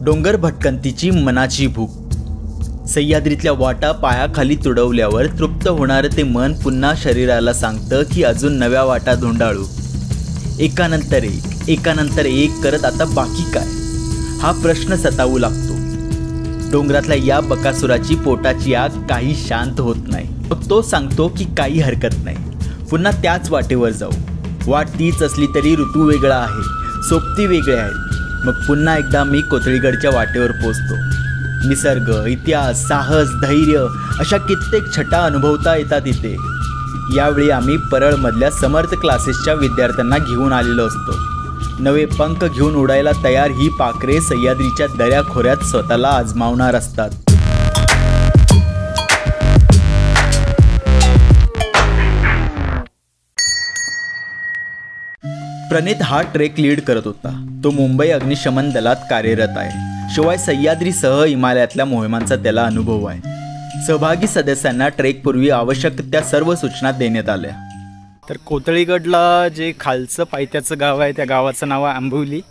डोंगर भटकंतीची मनाची भूक। सह्याद्रीतल्या वाटा पायाखाली तुडवल्यावर तृप्त होणारं ते मन पुन्हा शरीराला सांगतं की अजून नव्या वाटा धुंडाळू। एकानंतर एक करत आता बाकी काय, हा प्रश्न सतावू लागतो। डोंगरातल्या या बकासुराची पोटाची आग काही शांत होत नाही। मग तो सांगतो की काही हरकत नाही, पुन्हा त्याच वाटेवर जाऊ। वाट तीच असली तरी ऋतू वेगळा आहे, सोबती वेगळे आहेत। मग पुन्हा एकदा मी कोथळीगडच्या वाटेवर पोचतो। निसर्ग, इतिहास, साहस, धैर्य अशा कित्येक छटा अनुभवता येतात इथे। यावेळी आम्ही परळमधल्या समर्थ क्लासेसच्या विद्यार्थ्यांना घेऊन आलेलो असतो। नवे पंख घेऊन उडायला तयार ही पाखरे सह्याद्रीच्या दऱ्याखोऱ्यात स्वतःला आजमावणार असतात। प्रणित हा ट्रेक लीड करत होता। तो मुंबई अग्निशमन दलात कार्यरत आहे। शिवाय सह्याद्रीसह हिमालयातल्या मोहिमांचा त्याला अनुभव आहे। सहभागी सदस्यांना ट्रेकपूर्वी आवश्यक त्या सर्व सूचना देण्यात आल्या। तर कोथळीगडला जे खालचं पायथ्याचं गाव आहे त्या गावाचं नाव आहे आंबिवली।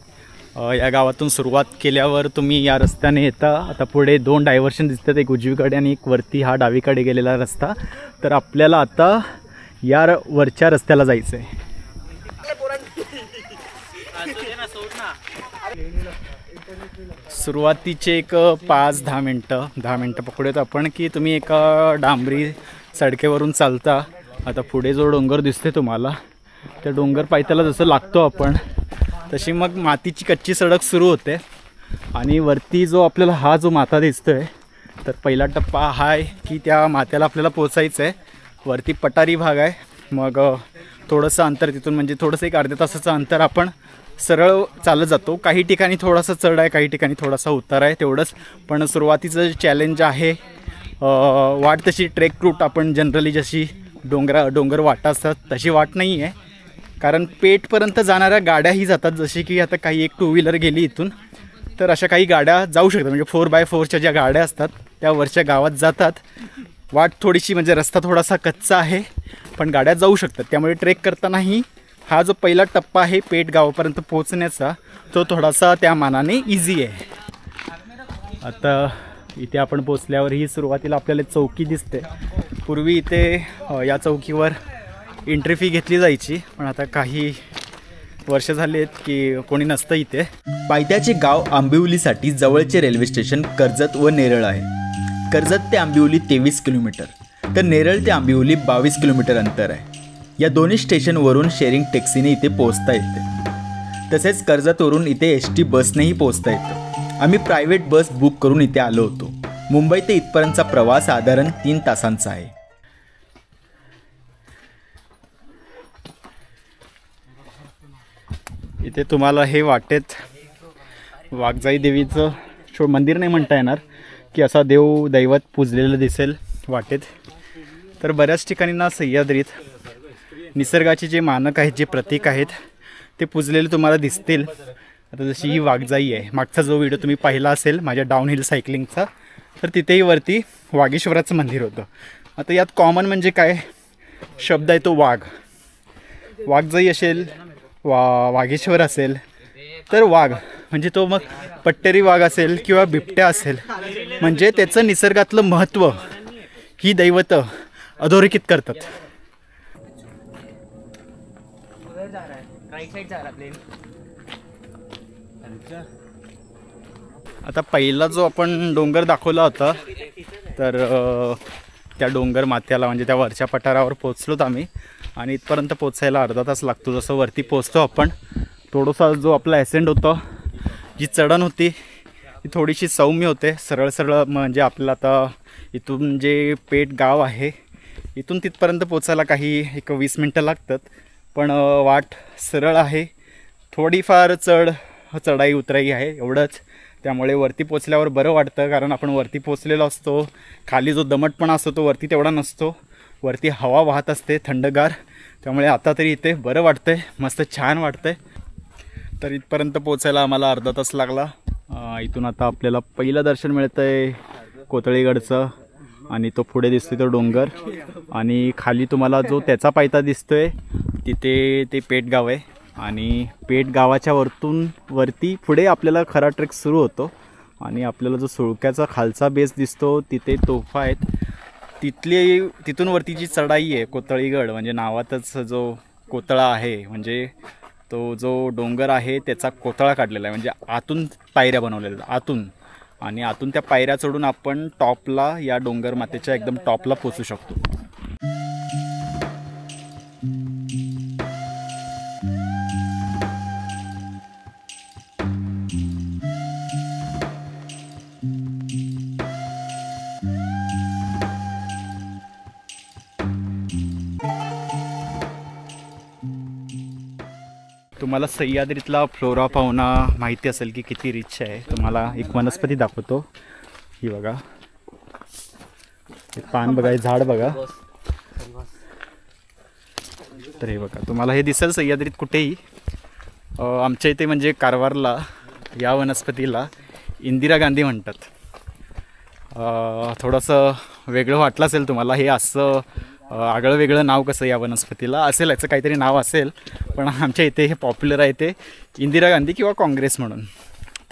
या गावातून सुरुवात केल्यावर तुम्ही या रस्त्याने येता। आता पुढे 2 डायव्हर्शन दिसतात, एक उजवीकडे आणि एक वरती हा डावीकडे गेलेला रस्ता। तर आपल्याला आता या वरच्या रस्त्याला जायचं आहे। सुरुवातीचे एक 5-10 मिनटं पकडूयात आपण की तुम्ही एका डांबरी सडकेवरून चालता। आता पुढे जो डोंगर दिसते तुम्हाला, त्या डोंगर पायथ्याला जसं लागतो आपण तशी मग मातीची कच्ची सडक सुरू होते आणि वरती जो आपल्याला हा जो माथा दिसतोय, तर पहिला टप्पा हा आहे की त्या माथ्याला आपल्याला पोचायचं आहे। वरती पठारी भाग आहे, मग थोडंसं अंतर तिथून म्हणजे थोडंसं एक अर्ध्या तासाचं अंतर आपण सरळ चालत जातो। काही ठिकाणी थोडासा चढ आहे, काही ठिकाणी थोडासा उतार आहे, तेवढंच। पण सुरुवातीचं चॅलेंज आहे। वाट तशी ट्रेक रूट आपण जनरली जशी डोंगर वाटा असतात तशी वाट नाही आहे, कारण पेठपर्यंत जाणाऱ्या गाड्याही जातात। जशी की आता काही एक 2 व्हीलर गेली इथून, तर अशा काही गाड्या जाऊ शकतात, म्हणजे 4x4च्या ज्या गाड्या असतात त्या वरच्या गावात जातात। वाट थोडीशी म्हणजे रस्ता थोडासा कच्चा आहे, पण गाड्या जाऊ शकतात। त्यामुळे ट्रेक करतानाही हा जो पहिला टप्पा आहे पेठ गावापर्यंत पोहोचण्याचा, तो थोडासा त्या मानाने इझी आहे। आता इथे आपण पोचल्यावर ही सुरुवातीला आपल्याला चौकी दिसते। पूर्वी इथे या चौकीवर एंट्री फी घेतली जायची, पण आता काही वर्ष झाली आहेत की कोणी नसतं इथे। पायथ्याचे गाव आंबिवलीसाठी जवळचे रेल्वे स्टेशन कर्जत व नेरळ आहे। कर्जत ते आंबिवली 23 किलोमीटर, तर नेरळ ते आंबिवली 22 किलोमीटर अंतर आहे। या दोन्ही स्टेशनवरून शेअरिंग टॅक्सीने इथे पोहोचता येते। तसेच कर्जतवरून इथे ST बसनेही पोहोचता येतं। आम्ही प्रायव्हेट बस बुक करून इथे आलो होतो। मुंबई ते इथपर्यंतचा प्रवास साधारण 3 तासांचा आहे। इथे तुम्हाला हे वाटेत वाघजाई देवीचं मंदिर नाही म्हणता येणार की असा दैवत पूजलेलं दिसेल वाटेत। तर बऱ्याच ठिकाणी ना सह्याद्रीत निसर्गाचे जे मानक आहेत, जे प्रतीक आहेत, ते पूजलेले तुम्हाला दिसतील। आता जशी ही वाघजाई आहे, मागचा जो व्हिडिओ तुम्ही पाहिला असेल माझ्या डाऊनहिल सायकलिंगचा, तर तिथेही वरती वाघेश्वराचं मंदिर होतं। आता यात कॉमन म्हणजे काय शब्द आहे तो वाघ। वाघजाई असेल, वाघेश्वर असेल, तर वाघ म्हणजे तो मग पट्टेरी वाघ असेल किंवा बिबट्या असेल, म्हणजे त्याचं निसर्गातलं महत्त्व ही दैवतं अधोरेखित करतात। आता पहिला जो आपण डोंगर दाखवला होता, तर त्या डोंगर माथ्याला म्हणजे त्या वरच्या पठारावर पोचलोत आम्ही, आणि इथपर्यंत पोचायला अर्धा तास लागतो। जसं वरती पोचतो आपण, थोडासा जो आपला ॲसेंड होता, जी चढण होती ती थोडीशी सौम्य होते। सरळ म्हणजे आपल्याला आता इथून जे पेठ गाव आहे इथून तिथपर्यंत पोचायला काही एक 20 मिनटं लागतात, पण वाट सरळ आहे। थोडीफार चढाई उतराई आहे एवढंच। त्यामुळे वरती पोचल्यावर बरं वाटतं, कारण आपण वरती पोचलेलो असतो। खाली जो दमटपणा असतो तो वरती तेवढा नसतो, वरती हवा वाहत असते थंडगार, त्यामुळे आता तरी इथे बरं वाटतंय, मस्त छान वाटतंय। तर इथपर्यंत पोचायला आम्हाला अर्धा तास लागला। इथून आता आपल्याला पहिलं दर्शन मिळतं आहे कोथळीगडचं, आणि तो पुढे दिसतोय तो डोंगर, आणि खाली तुम्हाला जो त्याचा पायथा दिसतोय तिथे ते पेठ गाव आहे। आणि पेठ गावाच्या वरती पुढे आपल्याला खरा ट्रेक सुरू होतो। आणि आपल्याला जो सुळक्याचा खालचा बेस दिसतो तिथे तोफा आहेत. तिथून वरती जी चढाई आहे कोतळीगड, म्हणजे नावातच जो कोतळा आहे, म्हणजे तो जो डोंगर आहे त्याचा कोतळा काढलेला आहे, म्हणजे आतून पायऱ्या बनवलेल्या आतून, आणि आतून त्या पायऱ्या चढून आपण टॉपला, या डोंगर मातेच्या एकदम टॉपला पोचू शकतो. तुम्हाला सह्याद्रीतला फ्लोरा फाउना माहिती असेल की किती रिच आहे. तुम्हाला एक वनस्पती दाखवतो. ही बघा, हे पान बघा, हे झाड बघा. तर हे बघा, तुम्हाला हे दिसेल सह्याद्रीत कुठेही. आमच्या इथे म्हणजे कारवारला या वनस्पतीला इंदिरा गांधी म्हणतात. थोडंसं वेगळं वाटलं असेल तुम्हाला, हे असं आगळं वेगळं नाव कसं या वनस्पतीला असेल, याचं काहीतरी नाव असेल, पण आमच्या इथे हे पॉप्युलर आहे ते इंदिरा गांधी किंवा काँग्रेस म्हणून.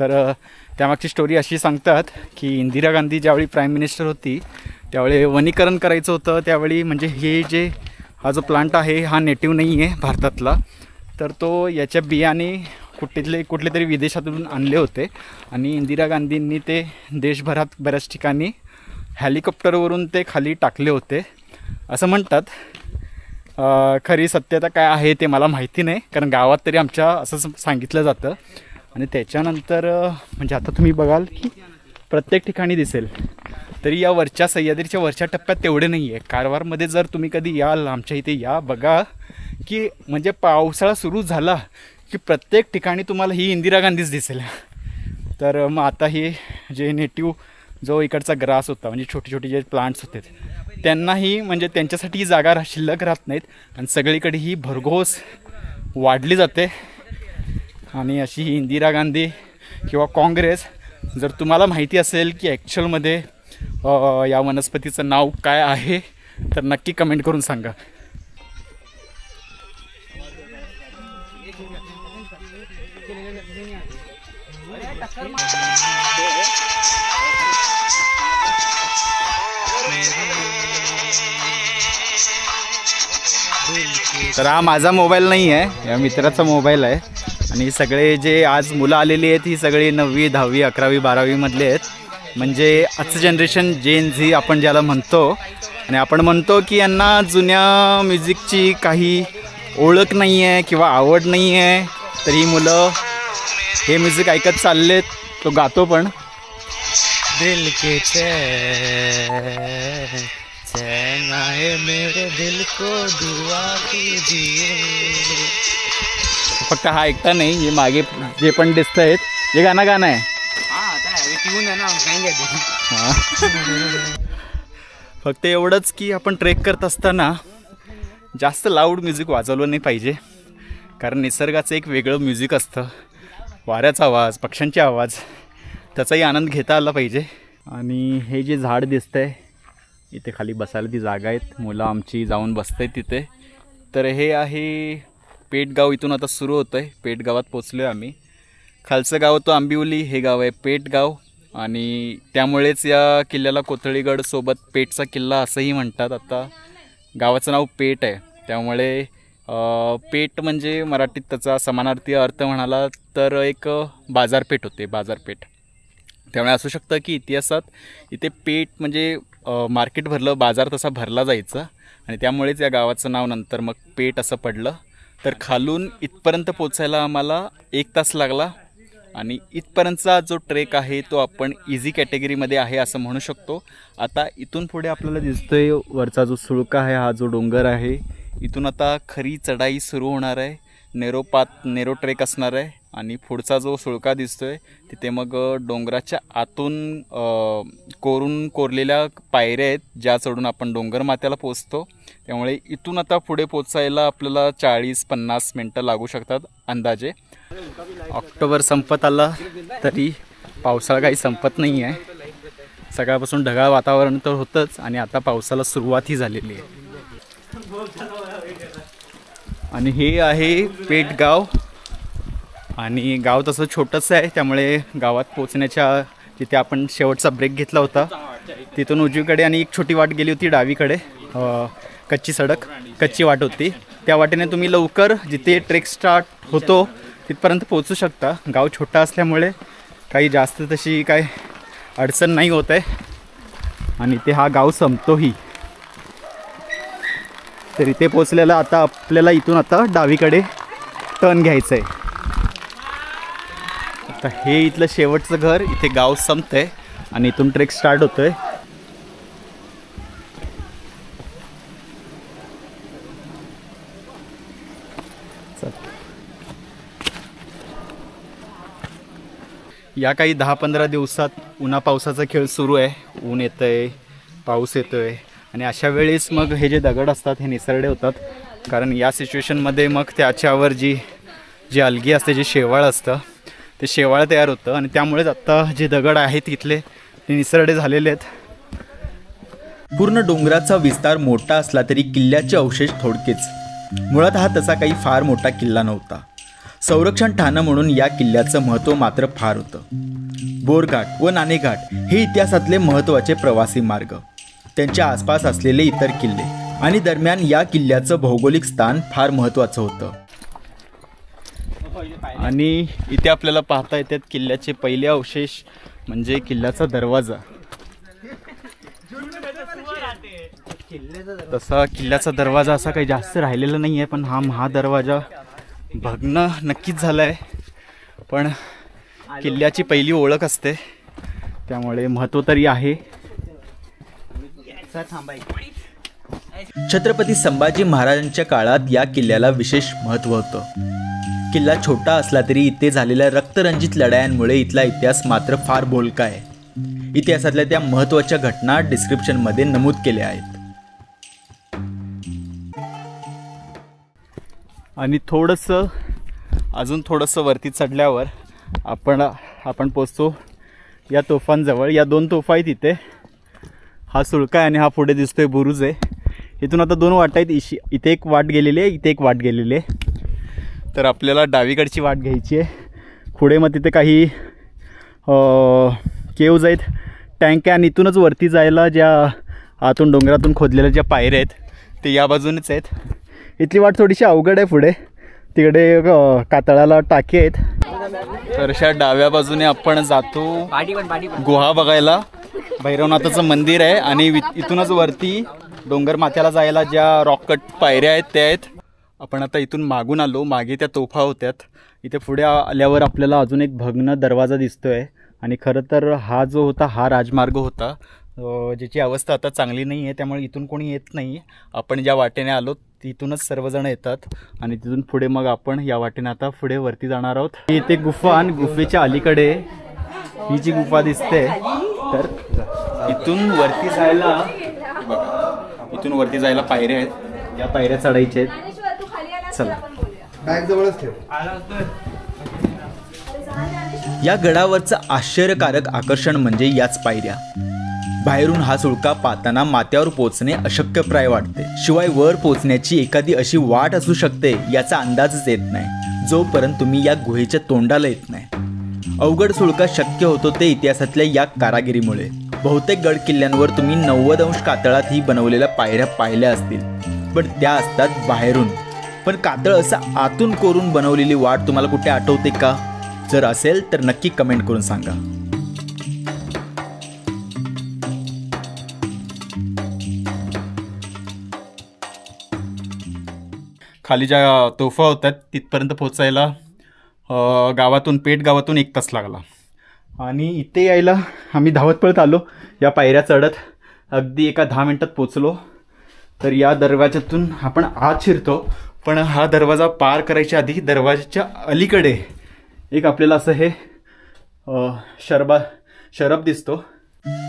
तर त्यामागची स्टोरी अशी सांगतात की इंदिरा गांधी ज्यावेळी प्राईम मिनिस्टर होती त्यावेळी वनीकरण करायचं होतं. त्यावेळी म्हणजे हा जो प्लांट आहे हा नेटिव्ह नाही आहे भारतातला, तर तो याच्या बियाणे कुठले तरी विदेशातून आणले होते आणि इंदिरा गांधींनी ते देशभरात बऱ्याच ठिकाणी हेलिकॉप्टरवरून ते खाली टाकले होते असं म्हणतात. खरी सत्यता काय आहे ते मला माहिती नाही, कारण गावात तरी आमच्या असं सांगितलं जातं. आणि त्याच्यानंतर म्हणजे आता तुम्ही बघाल की प्रत्येक ठिकाणी दिसेल, तरी या वरच्या सह्याद्रीच्या वरच्या टप्प्यात तेवढे नाही आहे. कारवारमध्ये जर तुम्ही कधी याल आमच्या इथे, या बघा की म्हणजे पावसाळा सुरू झाला की प्रत्येक ठिकाणी तुम्हाला ही इंदिरा गांधीच दिसेल. तर मग आता हे जे नेटिव्ह जो इकडचा ग्रास होता, म्हणजे छोटे छोटे जे प्लांट्स होते, त्यांनाही म्हणजे त्यांच्यासाठी ही जागा शिल्लक राहत नाहीत आणि सगळीकडे ही भरघोस वाढली जाते. आणि अशी ही इंदिरा गांधी किंवा काँग्रेस, जर तुम्हाला माहिती असेल की ॲक्च्युअलमध्ये या वनस्पतीचं नाव काय आहे तर नक्की कमेंट करून सांगा. तर हा माझा मोबाईल नाही आहे, या मित्राचा मोबाईल आहे. आणि सगळे जे आज मुलं आलेली आहेत ही सगळी 9वी 10वी 11वी 12वी मधले आहेत, म्हणजे आजचं जनरेशन जेन झी आपण ज्याला म्हणतो. आणि आपण म्हणतो की यांना जुन्या म्युझिकची काही ओळख नाही आहे किंवा आवड नाही आहे, तर ही मुलं हे म्युझिक ऐकत चाललेत. तो गातो पण दिल के चैन आए मेरे दिल को दुआ कीजिए. फक्त हा ऐकता नाही, हे मागे जे पण दिसत आहेत हे गाणं आहे. फक्त एवढंच की आपण ट्रेक करत असताना जास्त लाऊड म्युझिक वाजवलं नाही पाहिजे, कारण निसर्गाचं एक वेगळं म्युझिक असतं. वाऱ्याचा आवाज, पक्ष्यांचे आवाज, त्याचाही आनंद घेता आला पाहिजे. आणि हे जे झाड दिसतंय इथे खाली बसायला ती जागा आहेत, मुलं आमची जाऊन बसत आहेत तिथे. तर हे आहे पेठगाव. इथून आता सुरू होतं आहे, पेठगावात पोचलो आहे आम्ही. खालचं गाव तो आंबिवली, हे गाव आहे पेठगाव. आणि त्यामुळेच या किल्ल्याला कोथळीगड सोबत पेठचा किल्ला असंही म्हणतात. आता गावाचं नाव पेठ आहे, त्यामुळे पेठ म्हणजे मराठीत त्याचा समानार्थी अर्थ म्हणाला तर एक बाजारपेठ होते, बाजारपेठ. त्यामुळे असू शकतं की इतिहासात इथे पेठ म्हणजे मार्केट भरलं, बाजार तसा भरला जायचा आणि त्यामुळेच या गावाचं नाव नंतर मग पेठ असं पडलं. तर खालून इथपर्यंत पोचायला आम्हाला 1 तास लागला आणि इथपर्यंतचा जो ट्रेक आहे तो आपण इझी कॅटेगरीमध्ये आहे असं म्हणू शकतो. आता इथून पुढे आपल्याला दिसतोय वरचा जो सुळका आहे, हा जो डोंगर आहे, इथून आता खरी चढाई सुरू होणार आहे. नेरो ट्रेक असणार आहे आणि पुढचा जो सुळका दिसतोय तिथे मग डोंगराच्या आतून कोरलेल्या पायऱ्या आहेत ज्या चढून आपण डोंगर माथ्याला पोचतो. त्यामुळे इथून आता पुढे पोचायला आपल्याला 40-50 मिनटं लागू शकतात अंदाजे. ऑक्टोबर संपत आला तरी पावसाळा काही संपत नाही आहे. सकाळपासून ढगाळ वातावरण तर होतंच आणि आता पावसाला सुरुवातही झालेली आहे. आणि हे आहे पेठगाव आणि गाव तसं छोटंसं आहे, त्यामुळे गावात पोचण्याच्या जिथे आपण शेवटचा ब्रेक घेतला होता तिथून उजवीकडे आणि एक छोटी वाट गेली होती डावीकडे, कच्ची वाट होती. त्या वाटेने तुम्ही लवकर जिथे ट्रेक स्टार्ट होतो तिथपर्यंत पोहोचू शकता. गाव छोटा असल्यामुळे काही जास्त तशी काय अडचण नाही होत आहे आणि इथे हा गाव संपतोही. तर इथे पोचलेला आता आपल्याला इथून आता डावीकडे टर्न घ्यायचं आहे. आता हे इथलं शेवटचं घर, इथे गाव संपतंय आणि इथून ट्रेक स्टार्ट होतोय. या काही 10-15 दिवसात उन्हा पावसाचा खेळ सुरू आहे. ऊन येतंय, पाऊस येतोय आणि अशा वेळेस मग हे जे दगड असतात हे निसरडे होतात. कारण या सिच्युएशनमध्ये मग त्याच्यावर जी अलगी असते, जे शेवाळ असतं ते शेवाळ तयार होतं आणि त्यामुळेच आत्ता जे दगड आहेत इथले ते निसरडे झालेले आहेत. पूर्ण डोंगराचा विस्तार मोठा असला तरी किल्ल्याचे अवशेष थोडकेच. मुळात हा तसा काही फार मोठा किल्ला नव्हता. संरक्षण ठाणं म्हणून या किल्ल्याचं महत्त्व मात्र फार होतं. बोरघाट व नाणेघाट हे इतिहासातले महत्त्वाचे प्रवासी मार्ग, त्यांच्या आसपास असलेले इतर किल्ले आणि दरम्यान या किल्ल्याचं भौगोलिक स्थान फार महत्त्वाचं होतं. आणि इथे आपल्याला पाहता येतात किल्ल्याचे पहिले अवशेष म्हणजे किल्ल्याचा दरवाजा. तसा किल्ल्याचा दरवाजा असा काही जास्त राहिलेला नाही आहे, पण हा महादरवाजा भग्न नक्कीच झाला आहे. पण किल्ल्याची पहिली ओळख असते त्यामुळे महत्त्व तरी आहे. छत्रपती संभाजी महाराजांच्या काळात या किल्ल्याला विशेष महत्त्व होतं. किल्ला छोटा असला तरी इथे झालेल्या रक्तरंजित लढायांमुळे इथला इतिहास मात्र फार बोलका आहे. इतिहासातल्या त्या महत्त्वाच्या घटना डिस्क्रिप्शनमध्ये नमूद केल्या आहेत. आणि अजून थोडंसं वरती चढल्यावर आपण पोचतो या तोफांजवळ. या 2 तोफा आहेत इथे. हा सुळका आहे आणि हा पुढे दिसतोय बुरुज आहे. इथून आता 2 वाटा आहेत. इथे एक वाट गेलेली आहे, इथे एक वाट गेलेली आहे. तर आपल्याला डावीकडची वाट घ्यायची आहे. पुढे मग तिथे काही केव्ज आहेत, टँक आहे आणि इथूनच वरती जायला ज्या आतून डोंगरातून खोदलेल्या ज्या पायऱ्या आहेत ते या बाजूनेच आहेत. इथली वाट थोडीशी अवघड आहे. पुढे तिकडे कातळाला टाके आहेत. तर अशा डाव्या बाजूने आपण जातो गुहा बघायला. भैरवनाथाचं मंदिर आहे आणि इथूनच वरती डोंगर माथ्याला जायला ज्या रॉककट पायऱ्या आहेत त्या आहेत. आपण आता इथून मागून आलो, मागे त्या तोफा होत्यात. इथे पुढे आल्यावर आपल्याला अजून एक भग्न दरवाजा दिसतोय आणि खरं तर हा जो होता हा राजमार्ग होता, ज्याची अवस्था आता चांगली नाही आहे, त्यामुळे इथून कोणी येत नाही. आपण ज्या वाटेने आलो तिथूनच सर्वजण येतात आणि तिथून पुढे मग आपण या वाटेने आता पुढे वरती जाणार आहोत. इथे गुफा आणि गुफेच्या अलीकडे ही जी गुफा दिसते, तर इथून वरती जायला पायऱ्या आहेत. या पायऱ्या चढायच्या आहेत. चला, बॅग जवळच ठेव. या गडावरचं आश्चर्यकारक आकर्षण म्हणजे याच पायऱ्या. बाहेरून हा सुळका पाहताना माथ्यावर पोचणे अशक्यप्राय वाटते. शिवाय वर पोचण्याची एखादी अशी वाट असू शकते याचा अंदाजच येत नाही जोपर्यंत तुम्ही या गुहेच्या तोंडाला येत नाही. अवघड सुळका शक्य होतो ते इतिहासातल्या या कारागिरीमुळे. बहुतेक गड किल्ल्यांवर तुम्ही 90 अंश कातळात ही बनवलेल्या पायऱ्या पाहिल्या असतील, पण त्या असतात बाहेरून. पण कातळ असं आतून कोरून बनवलेली वाट तुम्हाला कुठे आठवते का? जर असेल तर नक्की कमेंट करून सांगा. खाली ज्या तोफा होत्यात तिथपर्यंत पोचायला पेठ गावातून 1 तास लागला आणि इथे यायला आम्ही धावत पळत आलो. या पायऱ्या चढत अगदी एका 10 मिनिटात पोचलो. तर या दरवाजातून आपण आत शिरतो, पण हा दरवाजा पार करायच्या आधी दरवाजाच्या अलीकडे एक आपल्याला असं हे शरब दिसतो.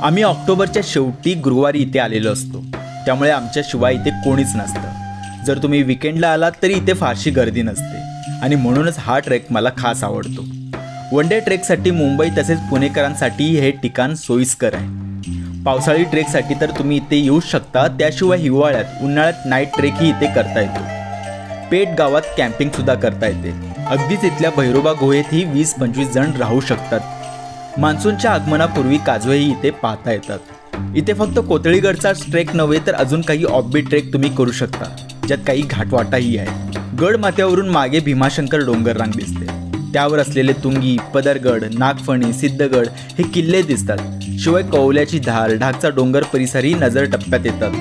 आम्ही ऑक्टोबरच्या शेवटी गुरुवारी इथे आलेलो असतो, त्यामुळे आमच्याशिवाय इथे कोणीच नसतं. जर तुम्ही विकेंडला आलात तरी इथे फारशी गर्दी नसते आणि म्हणूनच हा ट्रेक मला खास आवडतो. वन डे ट्रेकसाठी मुंबई तसेच पुणेकरांसाठी हे ठिकाण सोयीस्कर आहे. पावसाळी ट्रेकसाठी तर तुम्ही इथे येऊ शकता. त्याशिवाय हिवाळ्यात उन्हाळ्यात नाईट ट्रेकही इथे करता येतो. पेठ गावात कॅम्पिंगसुद्धा करता येते. अगदीच इथल्या भैरोबा गुहेतही 20-25 जण राहू शकतात. मान्सूनच्या आगमनापूर्वी काजवेही इथे पाहता येतात। इथे फक्त कोतळीगडचा ट्रेक नव्हे तर अजून काही ऑफबीट ट्रेक तुम्ही करू शकता, ज्यात काही घाटवाटाही आहे। गड माथ्यावरून मागे भीमाशंकर डोंगर रांग दिसते, त्यावर असलेले तुंगी, पदरगड, नागफणी, सिद्धगड हे किल्ले दिसतात। शिवाय कौल्याची धार, ढाकचा डोंगर परिसरही नजर टप्प्यात येतात।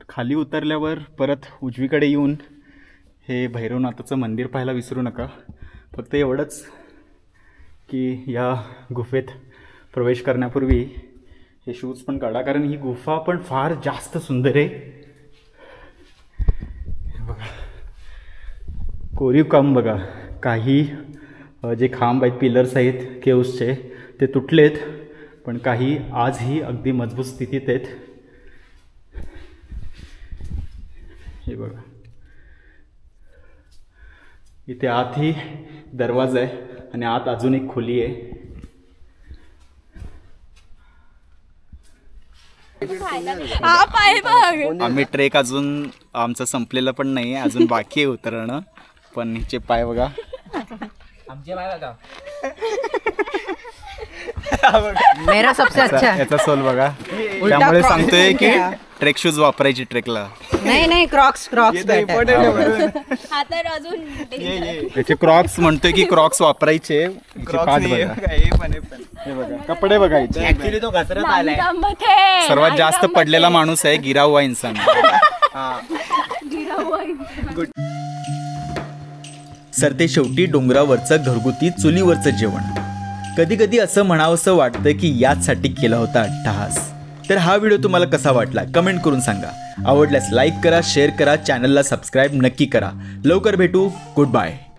खाली उतरल्यावर परत उजवीकडे येऊन हे भैरवनाथाचं मंदिर पाहायला विसरू नका। फक्त एवढंच की या गुफेत प्रवेश करण्यापूर्वी हे शूज पण काढा, कारण ही गुफा पण फार जास्त सुंदर आहे। बघा कोरीव काम बघा, काही जे खांब आहेत, पिलर्स आहेत केव्सचे ते तुटलेत, पण काही आजही अगदी मजबूत स्थितीत आहेत। हे बघा इथे आतही दरवाजा आहे आणि आत अजून एक खोली आहे। आम्ही ट्रेक अजून आमचं संपलेलं पण नाही आहे, अजून बाकी आहे उतरणं, पण हिचे पाय बघा, आमचे पाय बघा, मेरा सबसे अच्छा याचा सोल बघा। त्यामुळे सांगतोय की ट्रेक शूज वापरायची ट्रेकला। नहीं क्रॉक्स याचे क्रॉक्स म्हणतोय की क्रॉक्स वापरायचे। हे बघा कपडे बघा इथे। ऍक्च्युली तो घसरत आलाय। सर्वात जास्त पडलेला माणूस आहे गिरा हुआ इंसान। सरते शेवटी डोंगरावरचं घरगुती चुलीवरचं जेवण। कधी कधी असं म्हणावंसं वाटतं की याचसाठी केला होता अट्टहास। तर हा व्हिडिओ तुम्हाला कसा वाटला कमेंट करून सांगा। आवडल्यास लाईक करा, शेअर करा, चॅनलला सबस्क्राईब नक्की करा। लवकर भेटू, गुड बाय।